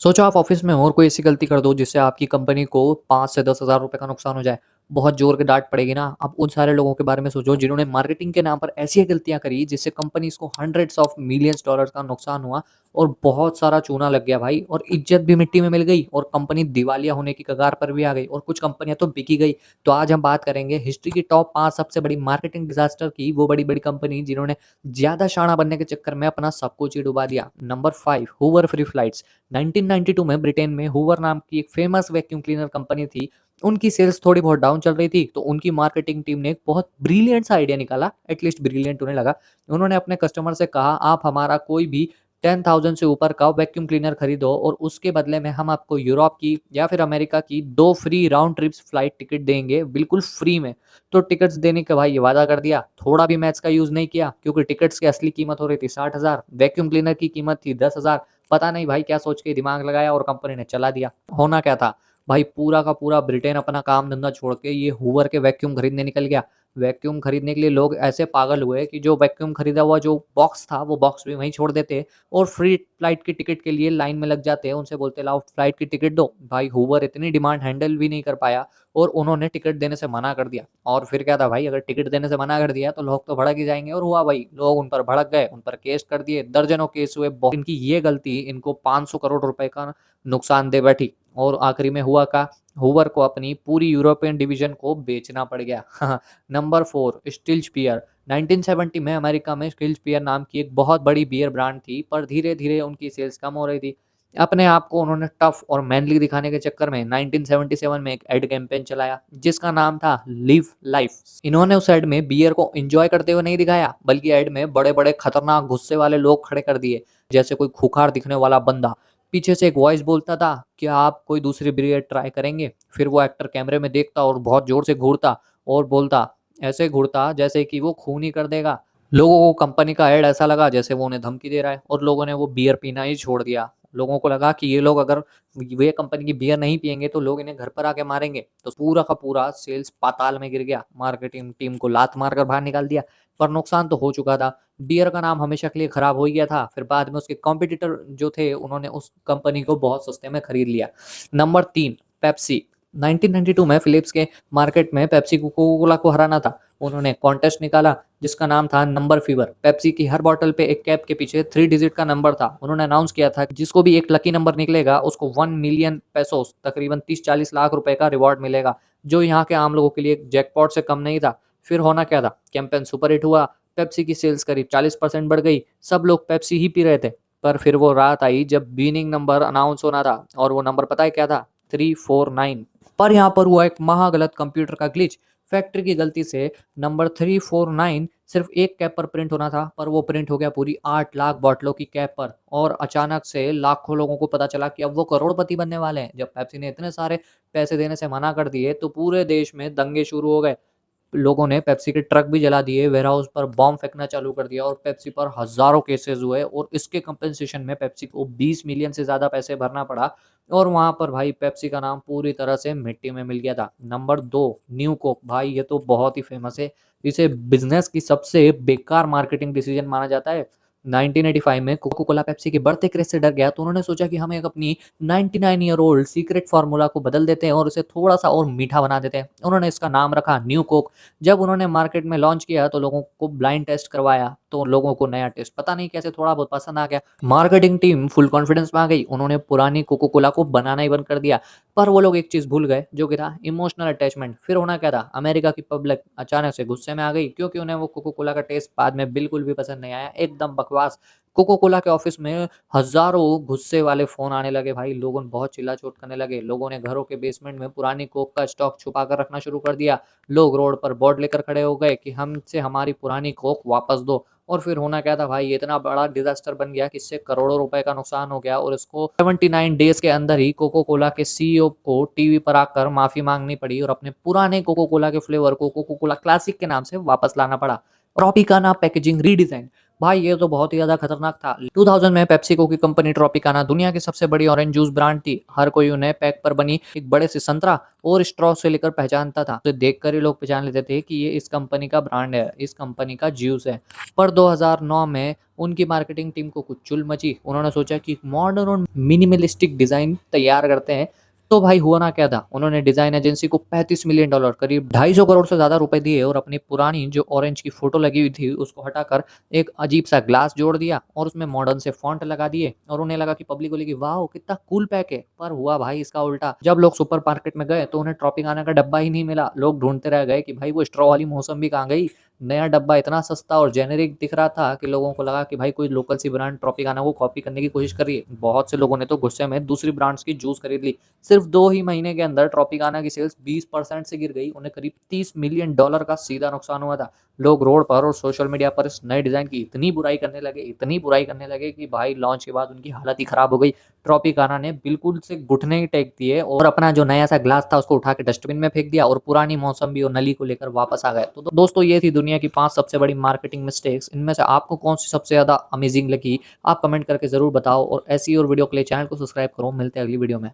सोचो आप ऑफिस में हो और कोई ऐसी गलती कर दो जिससे आपकी कंपनी को 5 से 10,000 रुपए का नुकसान हो जाए। बहुत ज़ोर की डाँट पड़ेगी ना। अब उन सारे लोगों के बारे में सोचो जिन्होंने मार्केटिंग के नाम पर ऐसी गलतियाँ करी जिससे कंपनीज़ को हंड्रेड्स ऑफ मिलियंस डॉलर्स का नुकसान हुआ और बहुत सारा चूना लग गया भाई और इज़्ज़त भी मिट्टी में मिल गई और कंपनी दिवालिया होने की कगार पर भी आ गई और कुछ कंपनियाँ तो बिक ही गई। तो आज हम बात करेंगे हिस्ट्री की टॉप 5 सबसे बड़ी मार्केटिंग डिज़ास्टर की, वो बड़ी-बड़ी कंपनी जिन्होंने ज़्यादा शाना बनने के चक्कर में अपना सब कुछ ही डुबा दिया। Number 5 Hoover free flights. 1992 में ब्रिटेन में हूवर नाम की एक फेमस वैक्यूम क्लीनर कंपनी थी। उनकी सेल्स थोड़ी बहुत डाउन चल रही थी, तो उनकी मार्केटिंग टीम ने एक बहुत ब्रिलियंट सा आइडिया निकाला, एटलीस्ट ब्रिलियंट उन्हें लगा। उन्होंने अपने कस्टमर से कहा, आप हमारा कोई भी 10,000 से ऊपर का वैक्यूम क्लीनर खरीदो और उसके बदले में हम आपको यूरोप की या फिर अमेरिका की 2 free round trips flight ticket देंगे, बिल्कुल फ्री में। तो टिकट्स देने का भाई ये वादा कर दिया, थोड़ा भी मैथ्स का यूज़ नहीं किया क्योंकि टिकट्स की असली कीमत हो रही थी 60,000, वैक्यूम क्लीनर की कीमत थी 10,000। पता नहीं भाई क्या सोच के दिमाग लगाया और कंपनी ने चला दिया। होना क्या था, भाई पूरा का पूरा ब्रिटेन अपना काम धंधा छोड़ के ये हूवर के वैक्यूम खरीदने निकल गया। वैक्यूम खरीदने के लिए लोग ऐसे पागल हुए कि जो वैक्यूम खरीदा हुआ जो बॉक्स था, वो बॉक्स भी वहीं छोड़ देते और फ्री फ्लाइट की टिकट के लिए लाइन में लग जाते। उनसे बोलते लाओ फ्लाइट की टिकट दो। भाई हूवर इतनी डिमांड हैंडल भी नहीं कर पाया और उन्होंने टिकट देने से मना कर दिया। और फिर क्या था भाई, अगर टिकट देने से मना कर दिया तो लोग तो भड़क ही जाएँगे और हुआ भाई, लोग उन पर भड़क गए, उन पर केस कर दिए, दर्जनों केस हुए। इनकी ये गलती इनको 500 करोड़ रुपए का नुकसान दे बैठी और आखिरी में हुआ क्या, हूवर को अपनी पूरी यूरोपियन डिवीजन को बेचना पड़ गया। Number 4 स्टिल्ज beer. 1970 में अमेरिका में स्टिल्ज बियर नाम की एक बहुत बड़ी बियर ब्रांड थी, पर धीरे-धीरे उनकी सेल्स कम हो रही थी। अपने आप को उन्होंने टफ और मैनली दिखाने के चक्कर में 1977 में एक एड कैंपेन चलाया जिसका नाम था लिव लाइफ। इन्होंने उस एड में बियर को एंजॉय करते हुए नहीं दिखाया, बल्कि एड में बड़े-बड़े खतरनाक गुस्से वाले लोग खड़े कर दिए, जैसे कोई खूंखार दिखने वाला बंदा। पीछे से एक वॉइस बोलता था, क्या आप कोई दूसरी बियर ट्राई करेंगे? फिर वो एक्टर कैमरे में देखता और बहुत जोर से घूरता और बोलता, ऐसे घूरता जैसे कि वो खून ही कर देगा। लोगों को कंपनी का ऐड ऐसा लगा जैसे वो उन्हें धमकी दे रहा है और लोगों ने वो बियर पीना ही छोड़ दिया। लोगों को लगा कि ये लोग अगर ये कंपनी की बियर नहीं पिएँगे तो लोग इन्हें घर पर आके मारेंगे। तो पूरा का पूरा सेल्स पाताल में गिर गया। मार्केटिंग टीम को लात मारकर बाहर निकाल दिया। पर नुकसान तो हो चुका था। बियर का नाम हमेशा के लिए खराब हो ही गया था। फिर बाद में उसके कॉम्पिटिटर जो थे उन्होंने उस कंपनी को बहुत सस्ते में खरीद लिया। Number 3 Pepsi. 1992 में फिलिप्स के मार्केट में पेप्सी को कोका कोला को हराना था। उन्होंने कॉन्टेस्ट निकाला जिसका नाम था नंबर फीवर। पेप्सी की हर बॉटल पे एक कैप के पीछे 3 डिजिट का नंबर था। उन्होंने अनाउंस किया था कि जिसको भी एक लकी नंबर निकलेगा उसको 1 मिलियन पेसोस तकरीबन 30-40 लाख रुपए का रिवॉर्ड मिलेगा, जो यहाँ के आम लोगों के लिए जैकपॉट से कम नहीं था। फिर होना क्या था, कैंपेन सुपरहिट हुआ, पेप्सी की सेल्स करीब 40% बढ़ गई, सब लोग पेप्सी ही पी रहे थे। पर फिर वो रात आई जब विनिंग नंबर अनाउंस होना था और वो नंबर पता है क्या था? 349। पर यहाँ पर हुआ एक महागलत कंप्यूटर का ग्लिच। फैक्ट्री की गलती से नंबर 349 सिर्फ एक कैप पर प्रिंट होना था, पर वो प्रिंट हो गया पूरी 8 लाख बॉटलों की कैप पर और अचानक से लाखों लोगों को पता चला कि अब वो करोड़पति बनने वाले हैं। जब पेप्सी ने इतने सारे पैसे देने से मना कर दिए तो पूरे देश में दंगे शुरू हो गए। लोगों ने पेप्सी के ट्रक भी जला दिए, वेयरहाउस पर बॉम्ब फेंकना चालू कर दिया और पेप्सी पर हज़ारों केसेज़ हुए और इसके कंपेंसेशन में पेप्सी को 20 मिलियन से ज़्यादा पैसे भरना पड़ा और वहाँ पर भाई पेप्सी का नाम पूरी तरह से मिट्टी में मिल गया था। Number 2 new Coke. भाई ये तो बहुत ही फ़ेमस है। इसे बिज़नेस की सबसे बेकार मार्केटिंग डिसीजन माना जाता है। 1985 में कोका कोला पेप्सी के बढ़ते क्रेज़ से डर गया तो उन्होंने सोचा कि हम एक अपनी 99 ईयर ओल्ड सीक्रेट फ़ॉर्मूला को बदल देते हैं और उसे थोड़ा-सा और मीठा बना देते हैं। उन्होंने इसका नाम रखा न्यू कोक। जब उन्होंने मार्केट में लॉन्च किया तो लोगों को ब्लाइंड टेस्ट करवाया, तो लोगों को नया टेस्ट पता नहीं कैसे थोड़ा बहुत पसंद आ गया। मार्केटिंग टीम फुल कॉन्फिडेंस में आ गई, उन्होंने पुरानी कोका कोला को बनाना ही बंद कर दिया। पर वो लोग एक चीज़ भूल गए जो कि था इमोशनल अटैचमेंट। फिर होना क्या था, अमेरिका की पब्लिक अचानक से गुस्से में आ गई क्योंकि उन्हें वो कोका कोला का टेस्ट बाद में बिल्कुल भी पसंद नहीं आया, एकदम बकवास। कोका कोला के ऑफिस में हज़ारों गुस्से वाले फ़ोन आने लगे भाई, लोगों ने बहुत चिल्ला-चोट करने लगे। लोगों ने घरों के बेसमेंट में पुरानी कोक का स्टॉक छुपा कर रखना शुरू कर दिया। लोग रोड पर बोर्ड लेकर खड़े हो गए कि हमसे हमारी पुरानी कोक वापस दो। और फिर होना क्या था भाई, ये इतना बड़ा डिज़ास्टर बन गया कि इससे करोड़ों रुपए का नुकसान हो गया और इसको 79 डेज़ के अंदर ही कोका कोला के सीईओ को टीवी पर आकर माफ़ी माँगनी पड़ी और अपने पुराने कोका कोला के फ्लेवर को कोका कोला क्लासिक के नाम से वापस लाना पड़ा। Tropicana packaging redesign. भाई ये तो बहुत ही ज़्यादा खतरनाक था। 2000 में पेप्सिको की कंपनी ट्रॉपिकाना दुनिया की सबसे बड़ी ऑरेंज जूस ब्रांड थी। हर कोई उन्हें पैक पर बनी एक बड़े से संतरा और स्ट्रॉ से लेकर पहचानता था। उसे देखकर ही लोग पहचान लेते थे कि ये इस कंपनी का ब्रांड है, इस कंपनी का जूस है। पर 2009 में उनकी मार्केटिंग टीम को कुछ चुल मची, उन्होंने सोचा कि मॉडर्न और मिनिमलिस्टिक डिज़ाइन तैयार करते हैं। तो भाई हुआ ना क्या था, उन्होंने डिज़ाइन एजेंसी को $35 मिलियन करीब 250 करोड़ से ज़्यादा रुपए दिए और अपनी पुरानी जो ऑरेंज की फ़ोटो लगी हुई थी उसको हटाकर एक अजीब-सा ग्लास जोड़ दिया और उसमें मॉडर्न से फ़ॉन्ट लगा दिए और उन्हें लगा कि पब्लिक बोलेगी वाओ! कितना कूल पैक है। पर हुआ भाई इसका उल्टा। जब लोग सुपरमार्केट में गए तो उन्हें ट्रॉपिकाना का डब्बा ही नहीं मिला। लोग ढूँढते रह गए कि भाई वो स्ट्रॉ वाली मौसम्बी कहाँ गई? नया डब्बा इतना सस्ता और जेनेरिक दिख रहा था कि लोगों को लगा कि भाई कोई लोकल सी ब्रांड ट्रॉपिकाना को कॉपी करने की कोशिश कर रही है। बहुत से लोगों ने तो गुस्से में दूसरी ब्रांड्स की जूस खरीद ली। सिर्फ 2 ही महीने के अंदर ट्रॉपिकाना की सेल्स 20% से गिर गई। उन्हें करीब $30 मिलियन का सीधा नुकसान हुआ था। लोग रोड पर और सोशल मीडिया पर इस नए डिज़ाइन की इतनी बुराई करने लगे कि भाई लॉन्च के बाद उनकी हालत ही खराब हो गई। ट्रॉपिकाना ने बिल्कुल से घुटने ही टेक दिए और अपना जो नया सा ग्लास था उसको उठा के डस्टबिन में फेंक दिया और पुरानी मौसम्बी और नली को लेकर वापस आ गए। तो दोस्तों ये थी दुनिया की 5 सबसे बड़ी मार्केटिंग मिस्टेक्स। इनमें से आपको कौन-सी सबसे ज़्यादा अमेज़िंग लगी? आप कमेंट करके ज़रूर बताओ और ऐसी और वीडियो के लिए चैनल को सब्सक्राइब करो। मिलते हैं अगली वीडियो में।